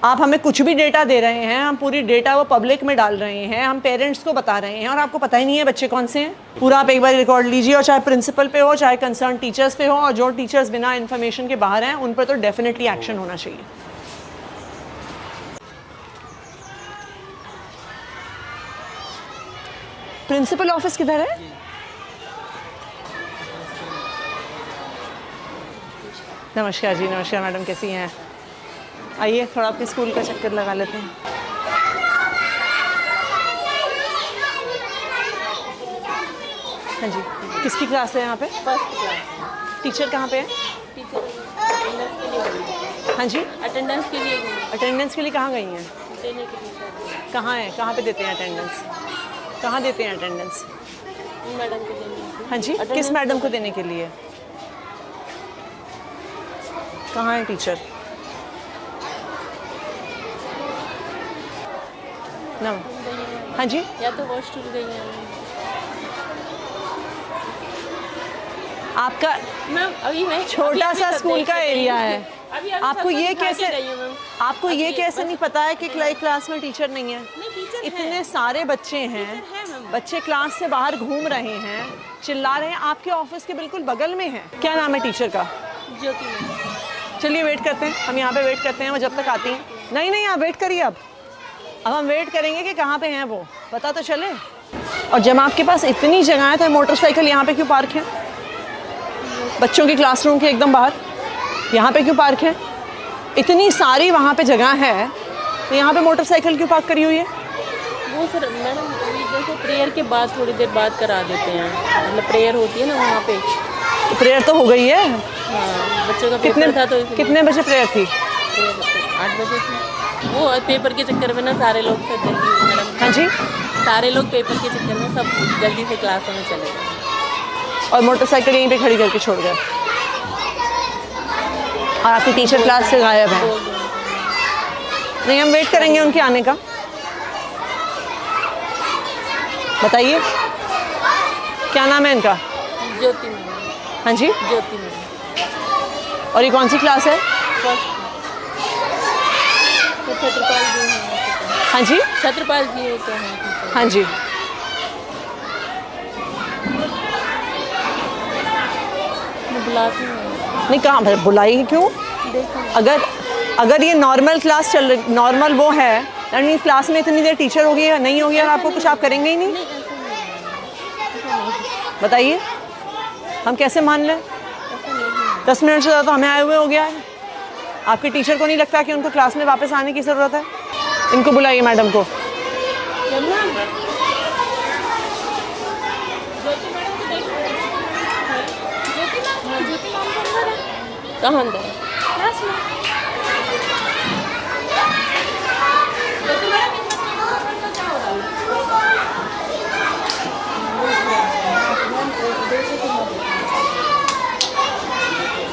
आप हमें कुछ भी डेटा दे रहे हैं, हम पूरी डेटा वो पब्लिक में डाल रहे हैं, हम पेरेंट्स को बता रहे हैं और आपको पता ही नहीं है बच्चे कौन से हैं। पूरा आप एक बार रिकॉर्ड लीजिए, और चाहे प्रिंसिपल पे हो, चाहे कंसर्न टीचर्स पे हो, और जो टीचर्स बिना इन्फॉर्मेशन के बाहर हैं उन पर तो डेफिनेटली एक्शन होना चाहिए। प्रिंसिपल ऑफिस किधर है? नमस्कार जी, नमस्कार मैडम, कैसी हैं? आइए थोड़ा अपने स्कूल का चक्कर लगा लेते हैं। हाँ जी, किसकी क्लास है यहाँ पे? First class. टीचर कहाँ पे है? टीचर अटेंडेंस के लिए। हाँ जी, अटेंडेंस के लिए। अटेंडेंस के लिए कहाँ गई हैं? देने के लिए। कहाँ है, कहाँ पे देते हैं अटेंडेंस? कहाँ देते हैं अटेंडेंस? मैडम को देने। हाँ जी, किस मैडम को देने के लिए? कहाँ है टीचर? ना, हाँ जी, या तो वॉशरूम गई है। आपका मैम अभी मैं छोटा सा स्कूल का एरिया है, अभी आपको ये कैसे, मैम आपको ये कैसे नहीं पता है कि क्लास में टीचर नहीं है? नहीं, टीचर इतने सारे बच्चे हैं, है मैम। बच्चे क्लास से बाहर घूम रहे हैं, चिल्ला रहे हैं, आपके ऑफिस के बिल्कुल बगल में है। क्या नाम है टीचर का? ज्योति मैम। चलिए वेट करते हैं, हम यहाँ पे वेट करते हैं, वो जब तक आती हैं। नहीं नहीं, आप वेट करिए। अब हम वेट करेंगे कि कहाँ पे हैं वो, पता तो चले। और जब आपके पास इतनी जगह है तो मोटरसाइकिल यहाँ पे क्यों पार्क है? बच्चों की क्लासरूम के एकदम बाहर यहाँ पे क्यों पार्क है? इतनी सारी वहाँ पे जगह है तो यहाँ पे मोटरसाइकिल क्यों पार्क करी हुई है? वो सर मैडम अभी जैसे प्रेयर के बाद थोड़ी देर बाद करा देते हैं, मतलब प्रेयर होती है ना वहाँ पे। तो प्रेयर तो हो गई है। हाँ, बच्चों का कितने पेपर था तो इसलिए। कितने बजे प्रेयर थी? 8 बजे थी। वो पेपर के चक्कर में ना सारे लोग फिर जल्दी मैडम। हाँ जी, सारे लोग पेपर के चक्कर में सब जल्दी से क्लासों में चले गए और मोटरसाइकिल यहीं पे खड़ी करके छोड़ गए, और आपकी टीचर क्लास से गायब है। नहीं, हम वेट करेंगे उनके आने का। बताइए क्या नाम है इनका? ज्योति मैम। हाँ जी, ज्योति मैम। और ये कौन सी क्लास है? फर्स्ट। तो छत्रपाल जी हैं। हाँ जी, छत्रपाल जी तो हैं। हाँ जी। मैं बुलाती हूँ। नहीं, कहाँ बुलाई क्यों? देखो अगर ये नॉर्मल क्लास चल रही, नॉर्मल वो है, यानी क्लास में इतनी देर टीचर होगी या नहीं होगी और आपको कुछ आप करेंगे ही नहीं? नहीं, ऐसा नहीं। बताइए हम कैसे मान लें? 10 मिनट से ज़्यादा तो हमें आए हुए हो गया है। आपके टीचर को नहीं लगता कि उनको क्लास में वापस आने की ज़रूरत है? इनको बुलाइए, मैडम को। कहाँ अंदर है?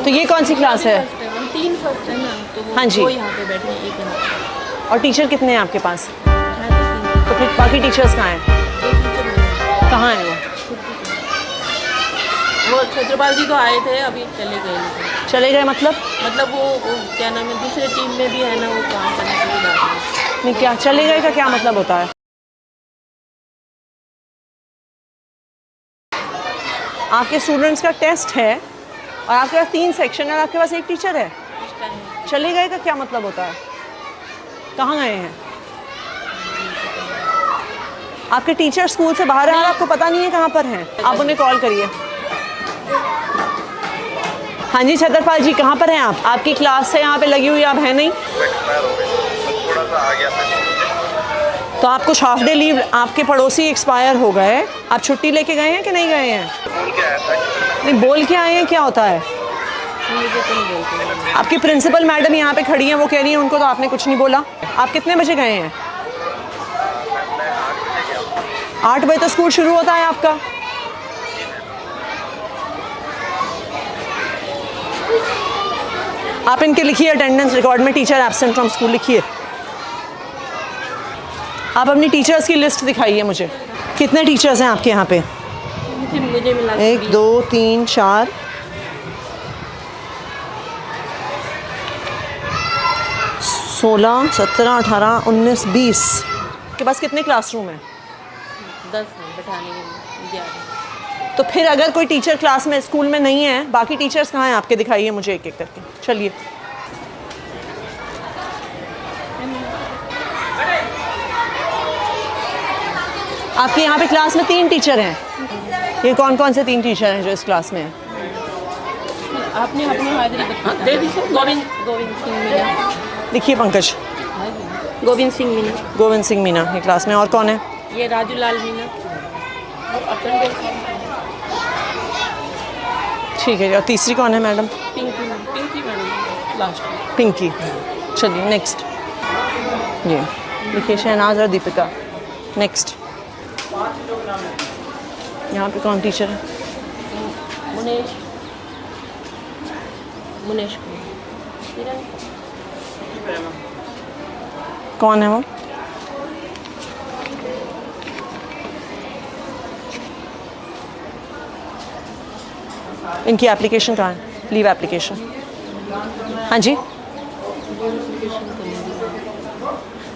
तो ये कौन सी क्लास है? 3 फर्स्ट है ना, तो वो हाँ जी। वो यहाँ पे बैठे हैं, एक यहाँ पे। और टीचर कितने हैं आपके पास? हाँ, तो तो फिर बाकी टीचर्स कहाँ हैं? 3 टीचर हैं। कहाँ हैं वो? वो छत्रपाल जी तो आए थे, अभी चले गए लेकिन। चले गए मतलब? मतलब वो क्या नाम है, दूसरे टीम में भी है ना, वो काम करने के लिए जाते हैं। नहीं, क्या चले गए का क्या मतलब होता है? आपके स्टूडेंट्स का टेस्ट है और आपके पास 3 सेक्शन है और आपके पास एक टीचर है। चले गए का क्या मतलब होता है? कहाँ गए हैं? आपके टीचर स्कूल से बाहर हैं और आपको पता नहीं है कहाँ पर हैं। आप उन्हें कॉल करिए। हाँ जी छत्रपाल जी, कहाँ पर हैं आप? आपकी क्लास से यहाँ पे लगी हुई, आप हैं नहीं? थोड़ा सा आ गया था। तो आपको हाफ डे लीव, आपके पड़ोसी एक्सपायर हो गए, आप छुट्टी लेके गए हैं कि नहीं गए हैं? बोल के आया था कि नहीं, बोल के आए हैं, क्या होता है? मुझे तो नहीं बोलते। आपकी प्रिंसिपल मैडम यहाँ पे खड़ी हैं, वो कह रही हैं उनको तो आपने कुछ नहीं बोला। आप कितने बजे गए हैं? 8 बजे तो स्कूल शुरू होता है आपका। आप इनके लिखिए अटेंडेंस रिकॉर्ड में टीचर एब्सेंट फ्रॉम स्कूल लिखिए। आप अपनी टीचर्स की लिस्ट दिखाइए मुझे। कितने टीचर्स हैं आपके यहाँ पे? मुझे मिला 1 2 3 4 16 16, 17, 18, 19, 20 के पास कितने क्लासरूम हैं? 10 हैं बैठाने के लिए 11। तो फिर अगर कोई टीचर क्लास में स्कूल में नहीं है, बाकी टीचर्स कहाँ हैं आपके? दिखाइए मुझे एक एक करके। चलिए, आपके यहाँ पे क्लास में 3 टीचर हैं। ये कौन कौन से 3 टीचर हैं जो इस क्लास में हैं? आपने अपनी हाजिरी दे दी सर। गोविंद सिंह मीना। लिखिए पंकज। गोविंद सिंह मीना। गोविंद सिंह मीना ये क्लास में। और कौन है? ये राजू लाल मीना। ठीक है। और तीसरी कौन है madam? Pinky madam last. Pinky. चलिए नेक्स्ट। ये लिखिए शहनाज और दीपिका। नेक्स्ट। यहाँ पे कौन टीचर है? मुनेश कौन है वो? इनकी एप्लीकेशन कहाँ है? Leave application. हाँ जी,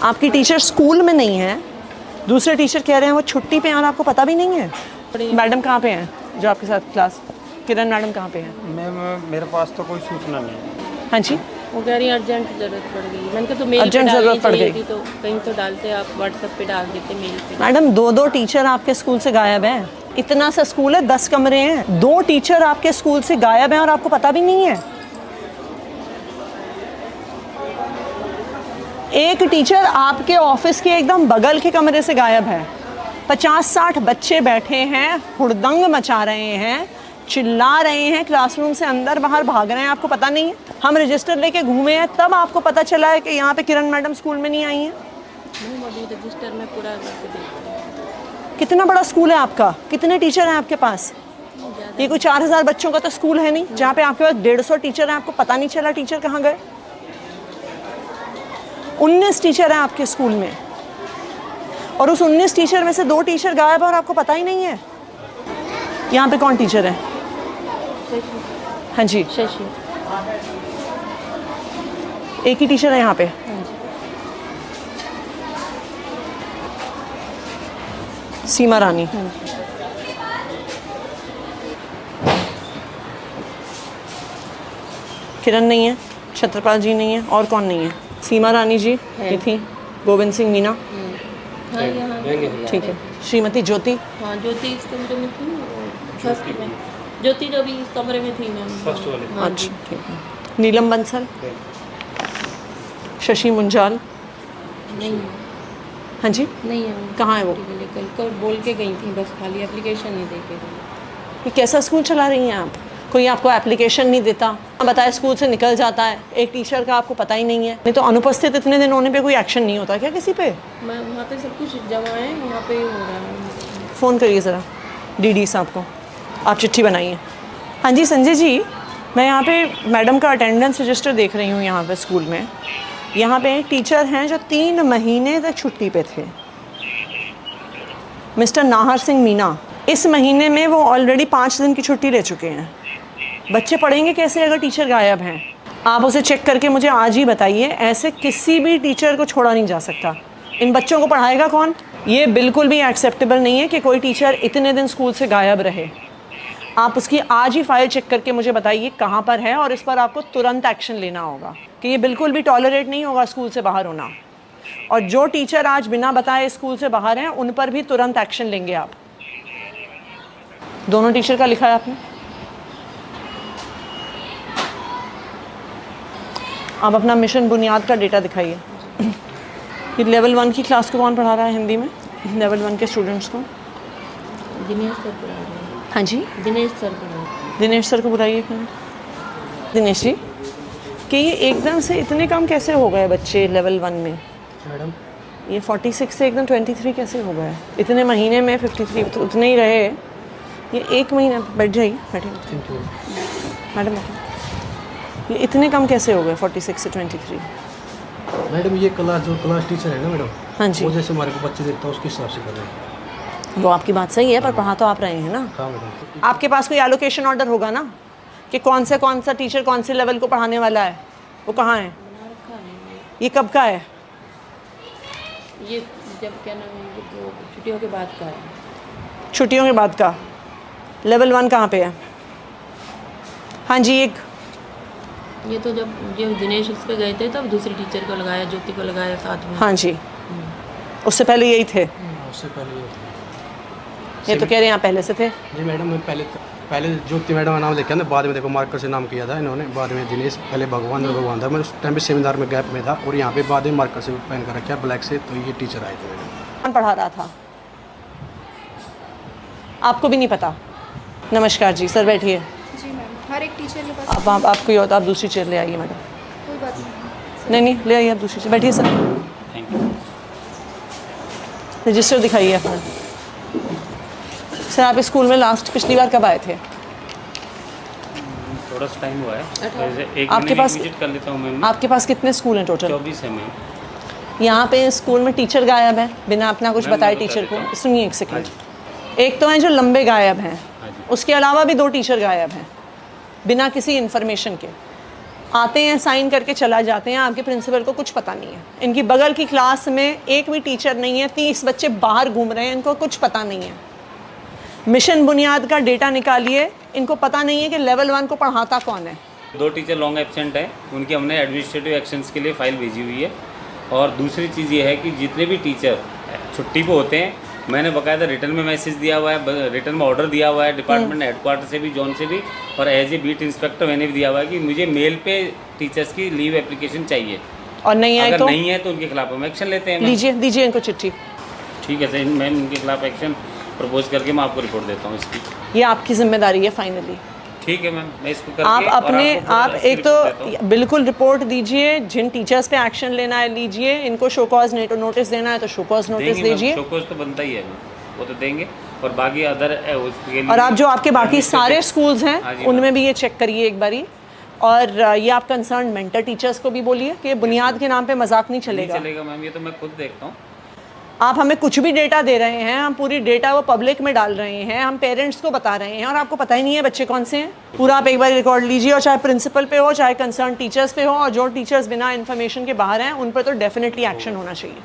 आपकी टीचर स्कूल में नहीं है, दूसरे टीचर कह रहे हैं वो छुट्टी पे हैं और आपको पता भी नहीं है। मैडम कहाँ पे हैं जो आपके साथ क्लास? किरण मैडम कहाँ पे हैं? मैम मेरे पास तो कोई सूचना नहीं है। हाँ जी, वो कह रही है अर्जेंट ज़रूरत पड़ गई। मैंने कहा तो मेल पे अर्जेंट डालनी ज़रूरत पड़ चाहिए गई। थी, तो कहीं तो डालते आप व्हाट्सएप पे डाल देते, मेल पे। मैडम 2-2 टीचर आपके स्कूल से गायब हैं। इतना सा स्कूल है, 10 कमरे हैं, 2 टीचर आपके स्कूल से गायब हैं और आपको पता भी नहीं है। एक टीचर आपके ऑफिस के एकदम बगल के कमरे से गायब है। 50-60 बच्चे बैठे हैं, हुड़दंग मचा रहे हैं, चिल्ला रहे हैं, क्लासरूम से अंदर बाहर भाग रहे हैं, आपको पता नहीं है। हम रजिस्टर लेके घूमे हैं, तब आपको पता चला है कि यहाँ पे किरण मैडम स्कूल में नहीं आई हैं। अभी रजिस्टर में पूरा करके देखते हैं। कितना बड़ा स्कूल है आपका? कितने टीचर हैं आपके पास? ये कोई 4000 बच्चों का तो स्कूल है नहीं जहाँ पे आपके पास 150 टीचर हैं, आपको पता नहीं चला टीचर कहाँ गए। 19 टीचर हैं आपके स्कूल में और उस 19 टीचर में से 2 टीचर गायब है और आपको पता ही नहीं है। यहाँ पे कौन टीचर है? हाँ जी, शशि। एक ही टीचर है यहाँ पे। सीमा रानी। किरण नहीं है, छत्रपाल जी नहीं है, और कौन नहीं है? सीमा रानी जी ये थी, गोविंद सिंह मीना, हाँ यहाँ ठीक है, श्रीमती ज्योति, हाँ ज्योति इस कमरे में थी, फर्स्ट में ज्योति जो भी इस कमरे में थी मैम, फर्स्ट वाले। हाँ जी, अच्छा ठीक है। नीलम बंसल, शशि मुंजाल, नहीं हाँ जी, नहीं है वो। कहाँ है वो? कल बोल के गई थी, बस खाली एप्लीकेशन नहीं दे के गई। ये कैसा स्कूल चला रही हैं आप? कोई आपको एप्लीकेशन नहीं देता, बताए स्कूल से निकल जाता है, एक टीचर का आपको पता ही नहीं है। नहीं तो अनुपस्थित इतने दिन होने पे कोई एक्शन नहीं होता क्या किसी पे? मैं वहाँ पे सब कुछ जमा है, वहाँ पे ही हो रहा है। फ़ोन करिए ज़रा डीडी साहब को, आप चिट्ठी बनाइए। हाँ जी संजय जी, मैं यहाँ पे मैडम का अटेंडेंस रजिस्टर देख रही हूँ यहाँ पे स्कूल में। यहाँ पे एक टीचर हैं जो 3 महीने तक छुट्टी पे थे, मिस्टर नाहर सिंह मीना। इस महीने में वो ऑलरेडी 5 दिन की छुट्टी ले चुके हैं। बच्चे पढ़ेंगे कैसे अगर टीचर गायब हैं? आप उसे चेक करके मुझे आज ही बताइए। ऐसे किसी भी टीचर को छोड़ा नहीं जा सकता। इन बच्चों को पढ़ाएगा कौन? ये बिल्कुल भी एक्सेप्टेबल नहीं है कि कोई टीचर इतने दिन स्कूल से गायब रहे। आप उसकी आज ही फाइल चेक करके मुझे बताइए कहाँ पर है, और इस पर आपको तुरंत एक्शन लेना होगा कि ये बिल्कुल भी टॉलरेट नहीं होगा स्कूल से बाहर होना। और जो टीचर आज बिना बताए स्कूल से बाहर हैं उन पर भी तुरंत एक्शन लेंगे आप। दोनों टीचर का लिखा है आपने? आप अपना मिशन बुनियाद का डेटा दिखाइए। ये लेवल 1 की क्लास को कौन पढ़ा रहा है हिंदी में? लेवल 1 के स्टूडेंट्स को दिनेश सर पढ़ा रहे हैं। हाँ जी, दिनेश सर पढ़ा रहे हैं। दिनेश सर को बुलाइए। दिनेश जी, कि ये एकदम से इतने कम कैसे हो गए बच्चे लेवल 1 में? मैडम ये 46 से एकदम 23 कैसे हो गए? इतने महीने में 53 तो उतने ही रहे। ये 1 महीना, बैठ जाइए, बैठिए मैडम, ये इतने कम कैसे हो गए 46 से 23? मैडम ये क्लास टीचर है ना मैडम, हाँ जी, वो जैसे हमारे को बच्चे देता है उसके हिसाब से कर रहे हैं। वो आपकी बात सही है, पर पढ़ा तो आप रहे हैं ना। हाँ मैडम। आपके पास कोई एलोकेशन ऑर्डर होगा ना कि कौन सा टीचर कौन से लेवल को पढ़ाने वाला है? वो कहाँ है? ये कब का है? ये जब क्या नाम है, ये तो छुट्टियों के बाद का है। छुट्टियों के बाद का। लेवल 1 कहाँ पे है? हाँ जी, एक ये तो जब दिनेश उस पे गए थे तब दूसरी टीचर को लगाया, ज्योति को लगाया साथ में। हाँ जी, उससे पहले यही थे। उससे पहले ये तो कह रहे हैं यहाँ पहले से थे। जी मैडम, मैं पहले ज्योति मैडम का नाम लिखा था, बाद में देखो मार्कर से नाम किया था इन्होंने, बाद में दिनेश, पहले भगवान था। मैं उस टाइम पे सेमिनार में गैप में था और यहाँ पे बाद में मार्कर से पहन कर रखा ब्लैक से, तो ये टीचर आए थे मैडम। कौन पढ़ा रहा था? आपको भी नहीं पता? नमस्कार जी, सर बैठिए। जी मैम, हर एक टीचर के पास आप आपको ये होता, आप दूसरी चेयर ले आइए मैडम। कोई बात नहीं। नहीं ले आइए, आप दूसरी चेयर बैठिए सर। रजिस्टर दिखाइए अपना। सर आप इस स्कूल में लास्ट पिछली बार कब आए थे? थोड़ा सा टाइम हुआ है, जैसे एक आपके महीने पास- की विजिट कर लेता हूँ मैम। आपके पास कितने स्कूल हैं टोटल? 24 है मैम। यहाँ पे स्कूल में टीचर गायब है बिना अपना कुछ मैम, बताए मैं बता टीचर देता को। हूँ। सुनिए एक सेकंड। एक तो हैं जो लंबे गायब हैं, हाँ जी। उसके अलावा भी 2 टीचर गायब हैं बिना किसी इन्फॉर्मेशन के। आते हैं, साइन करके चला जाते हैं, आपके प्रिंसिपल को कुछ पता नहीं है। इनकी बगल की क्लास में एक भी टीचर नहीं है, 30 बच्चे बाहर घूम रहे हैं, इनको कुछ पता नहीं है। मिशन बुनियाद का डेटा निकालिए, इनको पता नहीं है कि लेवल 1 को पढ़ाता कौन है। 2 टीचर लॉन्ग एब्सेंट हैं, उनकी हमने एडमिनिस्ट्रेटिव एक्शंस के लिए फ़ाइल भेजी हुई है। और दूसरी चीज़ ये है कि जितने भी टीचर छुट्टी पे होते हैं, मैंने बाकायदा रिटर्न में मैसेज दिया हुआ है, रिटर्न में ऑर्डर दिया हुआ है डिपार्टमेंट हेडक्वार्टर से भी, जोन से भी, और एज ए बीट इंस्पेक्टर मैंने भी दिया हुआ है कि मुझे मेल पे टीचर्स की लीव एप्लीकेशन चाहिए। और नहीं आए अगर तो नहीं है तो उनके खिलाफ हम एक्शन लेते हैं मैम। दीजिए इनको चिट्ठी। ठीक है सर, मैम उनके खिलाफ एक्शन प्रपोज करके मैं आपको रिपोर्ट देता हूँ इसकी। ये आपकी जिम्मेदारी है फाइनली। ठीक है मैम, मैं इसको करके आप और अपने आपको पूरा आप इसकी एक रिपोर्ट देता हूँ। तो बिल्कुल रिपोर्ट दीजिए, जिन टीचर्स पे एक्शन लेना है लीजिए, इनको शो कॉज नोटिस देना है तो शो कॉज नोटिस देंगे दीजिए। मैम, शोकॉज तो बनता ही है मैम, वो तो देंगे। और बाकी अदर उसके लिए और आप जो आपके बाकी सारे स्कूल्स हाँ हैं जी, उनमें भी ये चेक करिए एक बारी। और ये आप कंसर्न मेंटर टीचर्स को भी बोलिए कि बुनियाद के नाम पे मजाक नहीं नहीं चलेगा। चलेगा मैम, ये तो मैं खुद देखता हूँ। आप हमें कुछ भी डेटा दे रहे हैं, हम पूरी डेटा वो पब्लिक में डाल रहे हैं, हम पेरेंट्स को बता रहे हैं और आपको पता ही नहीं है बच्चे कौन से हैं। पूरा आप एक बार रिकॉर्ड लीजिए, और चाहे प्रिंसिपल पे हो चाहे कंसर्न टीचर्स पे हो, और जो टीचर्स बिना इन्फॉर्मेशन के बाहर हैं उन पर तो डेफिनेटली एक्शन होना चाहिए।